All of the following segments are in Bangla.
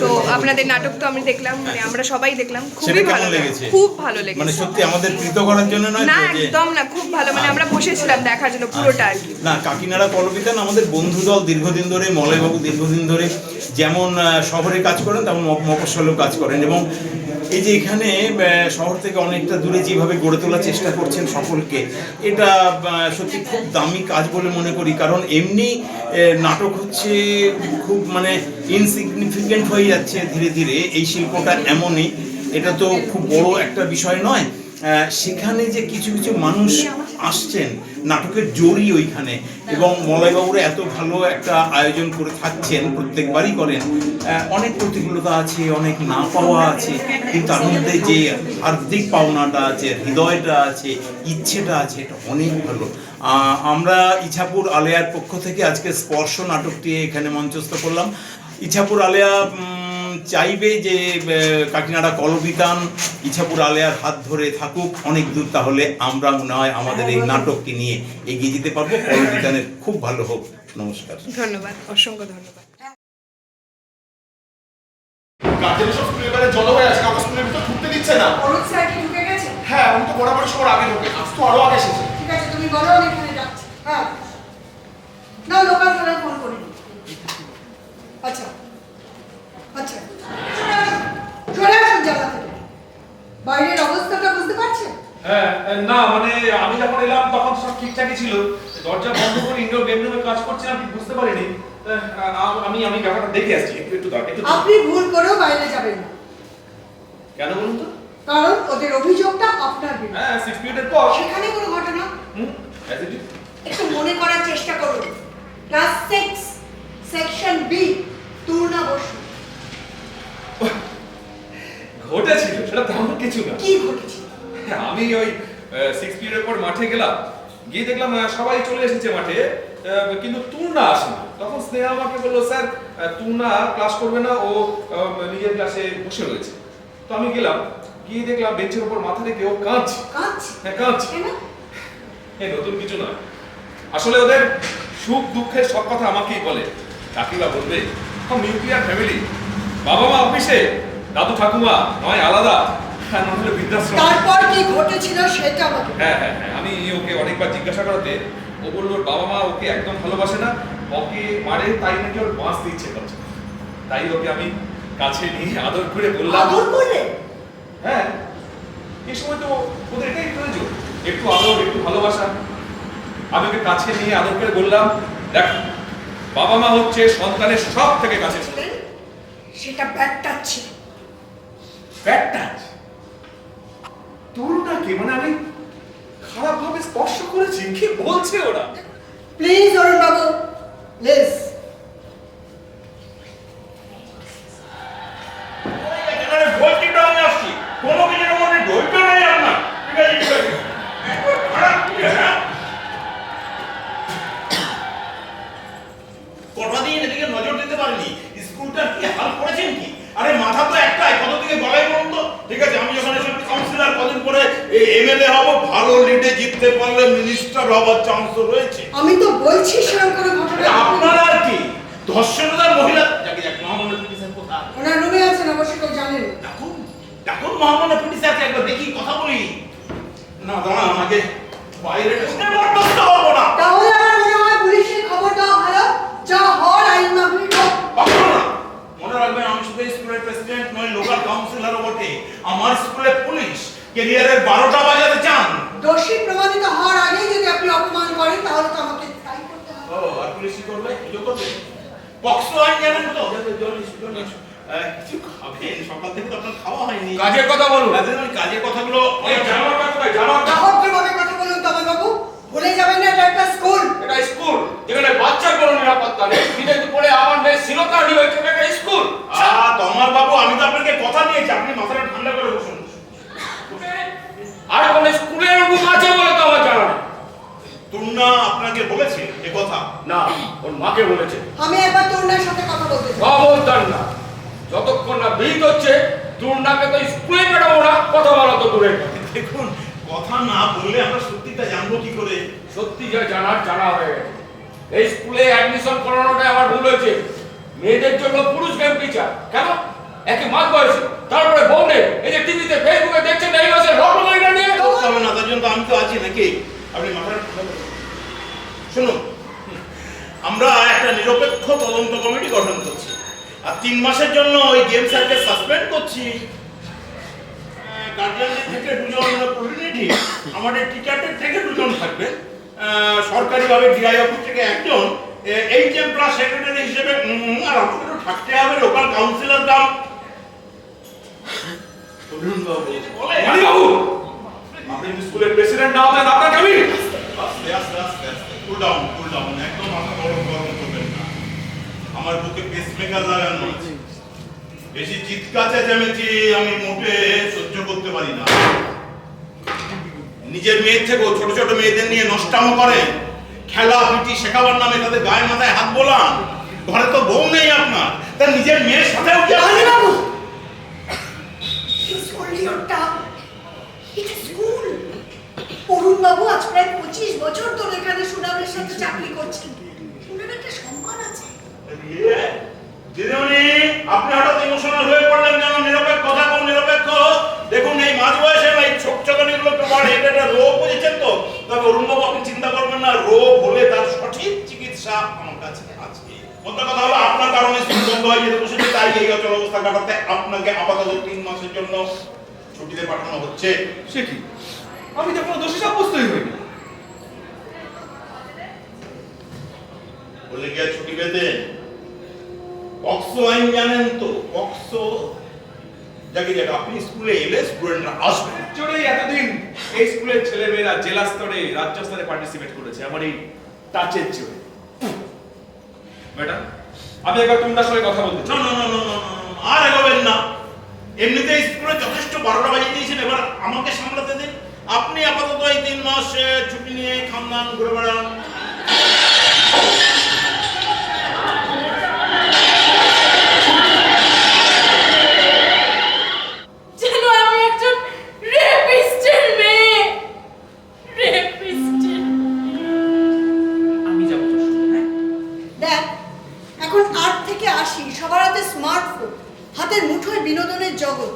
তো আপনাদের নাটক তো আমি দেখলাম, মানে আমরা সবাই দেখলাম, খুবই ভালো লেগেছে, খুব ভালো লেগেছে। মানে সত্যি আমাদের প্রীত করার জন্য নয় না, একদম না, খুব ভালো, মানে আমরা বসেছিলাম দেখার জন্য পুরোটা আর কি। না, কাকিনাড়া কলবিতান আমাদের বন্ধু দল দীর্ঘদিন ধরে, মলয়বাবু দীর্ঘদিন ধরে যেমন শহরে কাজ করেন তেমন মফস্বলেও কাজ করেন, এবং এই যে এখানে শহর থেকে অনেকটা দূরে যেভাবে গড়ে তোলার চেষ্টা করছেন সকলকে, এটা সত্যি খুব দামি কাজ বলে মনে করি। কারণ এমনি নাটক হচ্ছে খুব মানে ইনসিগনিফিকেন্ট হয়ে যাচ্ছে ধীরে ধীরে, এই শিল্পটা এমনই, এটা তো খুব বড় একটা বিষয় নয়। সেখানে যে কিছু কিছু মানুষ আসছেন, নাটকের জোরই ওইখানে, এবং মলয়বাবুরা এত ভালো একটা আয়োজন করে থাকছেন, প্রত্যেকবারই করেন। অনেক প্রতিকূলতা আছে, অনেক না পাওয়া আছে, কিন্তু তার মধ্যে যে হার্দিক পাওনাটা আছে, হৃদয়টা আছে, ইচ্ছেটা আছে, এটা অনেক ভালো। আমরা ইছাপুর আলেয়ার পক্ষ থেকে আজকে স্পর্শ নাটকটি এখানে মঞ্চস্থ করলাম। ইছাপুর আলেয়া চাইবে যে কাকিনাড়া কলবিতান ইছাপুর আলেয়ার হাত ধরে থাকুক অনেক দূর, তাহলে আমরা মনে হয় আমাদের এই নাটককে নিয়ে এগিয়ে যেতে পারবো, কলবিতানের খুব ভালো হোক। নমস্কার, ধন্যবাদ, অসংখ্য ধন্যবাদ। গার্জেন সব স্কুলের বাইরে জড়ো হয়ে আছে, আমার স্কুলের ভিতর ঢুকতে দিচ্ছে না। অরুণ স্যার কি ঢুকে গেছে? হ্যাঁ, উনি তো বরাবর সবার আগে ঢোকে, আজ তো আরো আগে এসেছে। ঠিক আছে, তুমি বলো আমি এখানে যাচ্ছি। হ্যাঁ, না লোকাল থানায় ফোন করি। আচ্ছা আচ্ছা, চলে আসুন জায়গা থেকে। বাইরের অবস্থাটা বুঝতে পারছেন? হ্যাঁ, না মানে আমি যখন এলাম তখন সব ঠিকঠাকই ছিল, দরজা বন্ধ করে ইনডোর গেম রুমে কাজ করছিলাম, আমি বুঝতে পারিনি। আমি ব্যাপারটা দেখে আসছি, একটু দাঁড়ান। আপনি ভুল করেও বাইরে যাবেন না। কেন বলুন তো? কারণ ওদের অভিযোগটা আপনার বিরুদ্ধে। হ্যাঁ, 6 মিনিটের পর সেখানে কোনো ঘটনা as it is। একটু মনে করার চেষ্টা করুন। ক্লাস 6 সেকশন বি, তুলনা বসু। ঘটেছিল সেটা তেমন কিছু না। কি ঘটেছিল? আমি ওই 6 পিরিয়ডের পর মাঠে গেলাম, গিয়ে দেখলাম সবাই চলে এসেছে মাঠে, কিন্তু তুর্না আসেনি। তখন স্নেহা আমাকে বললো, স্যার তুর্না ক্লাস করবে না, ও নিজের ক্লাসে বসে রয়েছে। তো আমি গেলাম, গিয়ে দেখলাম বেঞ্চের উপর মাথা রেখে ও কাঁদছে। হ্যাঁ, কাঁদছে। নতুন কিছু নয়, আসলে ওদের সুখ দুঃখের সব কথা আমাকেই বলে। কাকিবা বলবে নিউক্লিয়ার ফ্যামিলি, বাবা মা অফিসে, দাদু ঠাকুমা নয় আলাদা, নইলে বৃদ্ধাশ্রম। তারপর কি ঘটেছিল সেটা আমাকে। হ্যাঁ, আমি ওকে অনেকবার জিজ্ঞাসা করাতে ও বলল ওর বাবা মা ওকে একদম ভালোবাসে না, ওকে মারে, তাই নাকি ওর বাঁচ দিচ্ছে করছে। তাই ওকে আমি কাছে নিয়ে আদর করে বললাম। আদর করলে? হ্যাঁ, এই সময় তো ওদের এটাই প্রয়োজন, একটু আদর, একটু ভালোবাসা। আমি ওকে কাছে নিয়ে আদর করে বললাম, দেখ বাবা মা হচ্ছে সন্তানের সব থেকে কাছে। সেটা ব্যাড টাচ ছিল। Bad touch? তোরটাকে মানে আমি খারাপ ভাবে স্পর্শ করেছি? কি বলছে ওরা? Please Arun Babu, please. কোনো কিছুর মধ্যে ধৈর্য নেই আপনার, ঠিক আছে, ঠিক আছে। কটা দিন এদিকে নজর দিতে পারেনি, স্কুলটার কি হাল করেছেন কি? আরে মাথা তো একটাই, কত দিকে গলায় বলুন তো। ঠিক আছে, আমি যখন এসে কাউন্সিলর, কদিন পরে এমএলএ হব, ভালো লিডে জিততে পারলে মিনিস্টার হবার চান্স তো রয়েছে। আমি তো বলছি সেরকম কোনো ঘটনা। আপনার আর কি ধর্ষণতার মহিলা, যাকে যাক মহামান্য পিটি স্যার কোথায়? ওনার রুমে আছেন, অবশ্যই কেউ জানেন। দেখুন দেখুন মহামান্য পিটি স্যারকে একবার দেখি, কথা বলি। না দাঁড়ান, আমাকে বাইরে বরদাস্ত হবো না। তাহলে আমার মনে হয় পুলিশের খবর দেওয়া ভালো, যা হওয়ার আইন মাফিক হোক। মনে রাখবেন, আমি শুধু স্কুলের প্রেসিডেন্ট নই, লোকাল কাউন্সিলরও বটে। আমার স্কুলে পুলিশ ক্যারিয়ারের 12টা বাজাতে চান। দোষী প্রমাণিত হওয়ার আগেই যদি আপনি অপমান করেন তাহলে তো আমাকে তাই করতে হবে। ও, আর পুলিশ কি করবে? পুজো করবে? পক্সো আইন জানেন তো? কিছু খাবেন? সকাল থেকে তো আপনার খাওয়া হয়নি। কাজের কথা বলুন। কাজের কথাগুলো জানোয়ারটা কোথায়? জানোয়ারটা? ভদ্রভাবে কথা বলুন তবে বাবু, ভুলে যাবেন না এটা একটা স্কুল। এটা স্কুল যেখানে বাচ্চার কোনো নিরাপত্তা নেই, দিনে দুপুরে আমার মেয়ে শ্লীলতা নিয়ে হয়েছে, এটা স্কুল। তোমার বাবু, আমি তো আপনাকে কথা দিয়েছি, আপনি মাথাটা ঠান্ডা করে বসুন। আর কোন স্কুলের রুম আছে বলে তো আমার জানা নেই। তুর্না আপনাকে বলেছে এ কথা? না, ওর মাকে বলেছে। আমি একবার তোরনার সাথে কথা বলতে চাই। খবরদার না, যতক্ষণ না বিহিত হচ্ছে তুর্নাকে তো স্কুলে পাঠাবো না, কথা বলা তো দূরে। দেখুন, কথা না বললে আমরা সত্যিটা জানবো কি করে? সত্যি যা জানার জানা হয়ে গেছে। এই স্কুলে অ্যাডমিশন করানোটাই আমার ভুল হয়েছে। মেয়েদের জন্য পুরুষ গেম টিচার কেন? একে মাঝ বয়সী, তারপরে বউ নেই, এই যে টিভিতে ফেসবুকে দেখছেন এই মাসে রকমারিটা নিয়ে। তবে না, তার জন্য তো আমি তো আছি নাকি? আপনি মাথার শুনুন, আমরা একটা নিরপেক্ষ তদন্ত কমিটি গঠন করছি, আর 3 মাসের জন্য ওই গেম স্যারকে সাসপেন্ড করছি। গার্জিয়ানদের থেকে 2 জন প্রতিনিধি, আমাদের টিচারদের থেকে 2 জন থাকবে, সরকারিভাবে ডিআই অফিস থেকে 1 জন, এইচএম প্লাস সেক্রেটারি হিসেবে, আর আমাকে তো থাকতে হবে লোকাল কাউন্সিলর কাম। বাবু, আপনি যদি স্কুলের প্রেসিডেন্ট না হতেন আপনাকে আমি আস্তে আস্তে আস্তে আস্তে কুল ডাউন, একদম মাথা গরম করবেন না। আমার বুকে পেসমেকার লাগানো আছে, বেশি চিৎকার চেঁচামেচি আমি মোটে সহ্য করতে পারি না। নিজের মেয়ের থেকেও ছোট ছোট মেয়েদের নিয়ে নষ্টামো করে, খেলা পিটি শেখাবার নামে তাদের গায়ে মাথায় হাত বোলান। ঘরে তো বউ নেই আপনার, তার নিজের মেয়ের সাথেও কি আপনি? বাবু, please hold your tongue. It's a school. অরুণ বাবু আজ প্রায় 25 বছর ধরে এখানে সুনামের সাথে চাকরি করছেন। ওনার একটা সম্মান আছে। দিদিমণি, আপনি হঠাৎ ইমোশনাল হয়ে পড়লেন কেন? নিরপেক্ষ কথা কোন নিরপেক্ষ? দেখুন, এই মাঝ বয়সে এই ছোকচকানিগুলো একটু বাড়ে, এটা একটা রোগ, বুঝেছেন তো? তবে অরুণবাবু আপনি চিন্তা করবেন না, রোগ হলে তার সঠিক চিকিৎসা আমার কাছে আছে। মোদ্দা কথা হলো, আপনার কারণে স্কুল বন্ধ হয়ে যেতে বসেছে, তাই এই অচল অবস্থা কাটাতে আপনাকে আপাতত 3 মাসের জন্য ছুটিতে পাঠানো হচ্ছে। সে কি, আমি তো কোনো দোষী সাব্যস্তই হইনি। বলে গিয়ে ছুটি পেতে পক্সো আইন জানেন তো? পক্সো, যাকে আপনি স্কুলে এলে স্টুডেন্টরা আসবে। জোরেই এতদিন এই স্কুলের ছেলেমেয়েরা জেলা স্তরে, রাজ্য স্তরে পার্টিসিপেট করেছে আমার এই টাচের জোরে। ম্যাডাম, আমি একবার তোমার সঙ্গে কথা বলতে চাই। না, আর এগোবেন না। এমনিতে স্কুলে যথেষ্ট 12টা বাজিয়ে দিয়েছেন, এবার আমাকে সামলাতে দিন। আপনি আপাতত এই 3 মাস ছুটি নিয়ে খামদান ঘুরে বেড়ান। যেন আমি একজন রেপিস্টের মেয়ে, রেপিস্টের। আমি যাবো তোর সঙ্গে, হ্যাঁ? দেখ, এখন 8 থেকে 80 সবার হাতে স্মার্টফোন, হাতের মুঠোয় বিনোদনের জগৎ,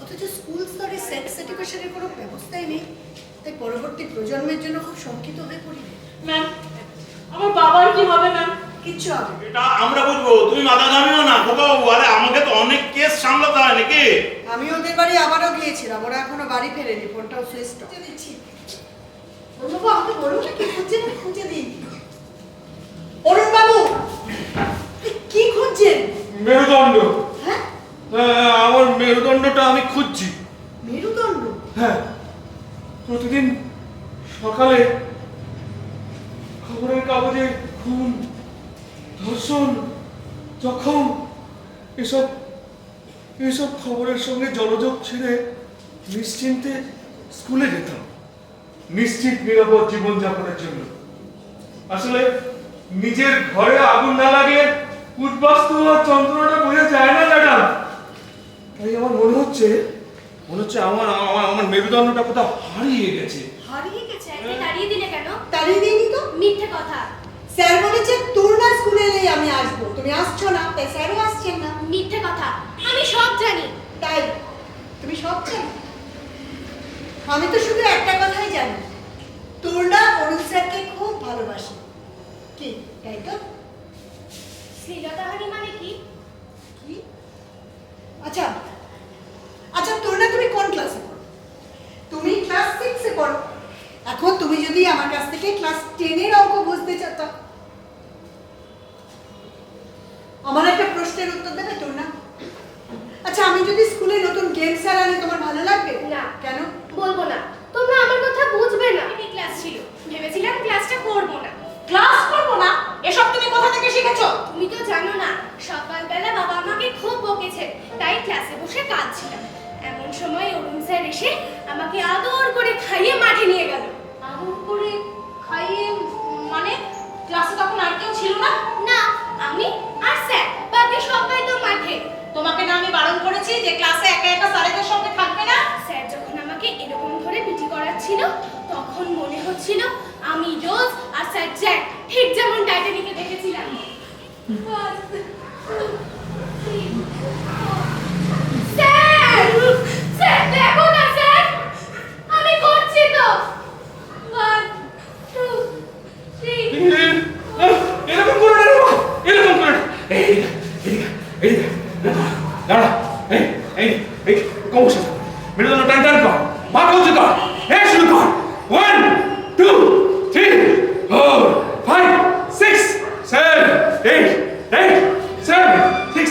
অথচ স্কুল স্তরে সেক্স এডুকেশনের কোনো ব্যবস্থাই নেই। তাই পরবর্তী প্রজন্মের জন্য খুব শঙ্কিত হয়ে পড়ি। ম্যাম, আমার বাবার কি হবে ম্যাম? কিচ্ছু হবে না। এটা আমরা বুঝবো, তুমি মাথা ঘামিও না খোকাবাবু। আরে আমাকে তো অনেক কেস সামলাতে হয় নাকি? আমি ওদের বাড়ি আবারও গিয়েছিলাম, ওরা এখনো বাড়ি ফেরেনি, ফোনটাও সুইচ অফ দিচ্ছি। অরুণ বাবু, আমাকে বলুন না কি খুঁজছেন, আমি খুঁজে দিই। অরুণ বাবু, কি খুঁজছেন? মেরুদণ্ড। হ্যাঁ, আমার মেরুদণ্ডটা আমি খুঁজছি। মেরুদণ্ড? হ্যাঁ, প্রতিদিন সকালে খবরের কাগজে খুন, ধর্ষণ, জখম, এসব খবরের সঙ্গে জলযোগ ছেড়ে নিশ্চিন্তে স্কুলে যেতাম, নিশ্চিত নিরাপদ জীবনযাপনের জন্য। আসলে নিজের ঘরে আগুন না লাগিয়ে উদ্বাস্তু হওয়ার যন্ত্রণাটা বোঝা যায় না ম্যাডাম। তাই আমার মনে হচ্ছে আমার মেরুদণ্ডটা কোথাও হারিয়ে গেছে। হারিয়ে গেছে? আপনি তাড়িয়ে দিলে কেন? তাড়িয়ে দিইনি তো। মিথ্যে কথা। স্যার বলেছে তোর না স্কুলে এলেই আমি আসবো, তুমি আসছো না, তাই স্যারও আসছেন না। মিথ্যে কথা, আমি সব জানি। তাই তুমি সব জানো? আমি তো শুধু একটা কথাই জানি, তোর না অরুণ স্যারকে খুব ভালোবাসে। কি তাই তো? শ্লীলতাহানি মানে কি? কি? আচ্ছা আচ্ছা, তোর না তুমি কোন ক্লাসে পড়ো? তুমি ক্লাস 6 এ পড়ো। এখন তুমি যদি আমার কাছ থেকে ক্লাস 10 এর অঙ্ক বুঝতে চাও, আমার একটা প্রশ্নের উত্তর দেবে তোর না? আচ্ছা, আমি যদি স্কুলে নতুন গেম স্যার আনি তোমার ভালো লাগবে? না। কেন? বলবো না, তোমরা আমার কথা বুঝবে না। এই ক্লাস ছিল, ভেবেছিলাম ক্লাসটা করবো না। ক্লাস করবো না? এসব তুমি কোথা থেকে শিখেছো? তুমি তো জানো না, সকালবেলা বাবা আমাকে খুব বকেছে, তাই ক্লাসে বসে কাঁদছিলাম। এমন সময় অরুণ স্যার এসে আমাকে আদর করে খাইয়ে মাঠে নিয়ে গেল। আদর করে খাইয়ে? মানে ক্লাসে তখন আর কেউ ছিল না? না, আমি আর স্যার, বাকি সবাই তো মাঠে। তোমাকে না আমি বারণ করেছি যে ক্লাসে একা একা স্যারেদের সঙ্গে থাকবে না? স্যার যখন আমাকে এরকম ধরে পিটি করাচ্ছিল, তখন মনে হচ্ছিল আমি রোজ আর স্যার জ্যাক, ঠিক যেমন টাইটানিকে দেখেছিলাম। স্যার স্যার দেখো না স্যার আমি করছি তো 1 2 3 এরকম করো না রে বাবা, এরকম করো না। এইদিকে দাঁড়া, এই কমসা মেরুদণ্ড টান কর, মাথা উঁচু কর, শুরু কর। 1 2 3 4 5 6 7 8 7 6 3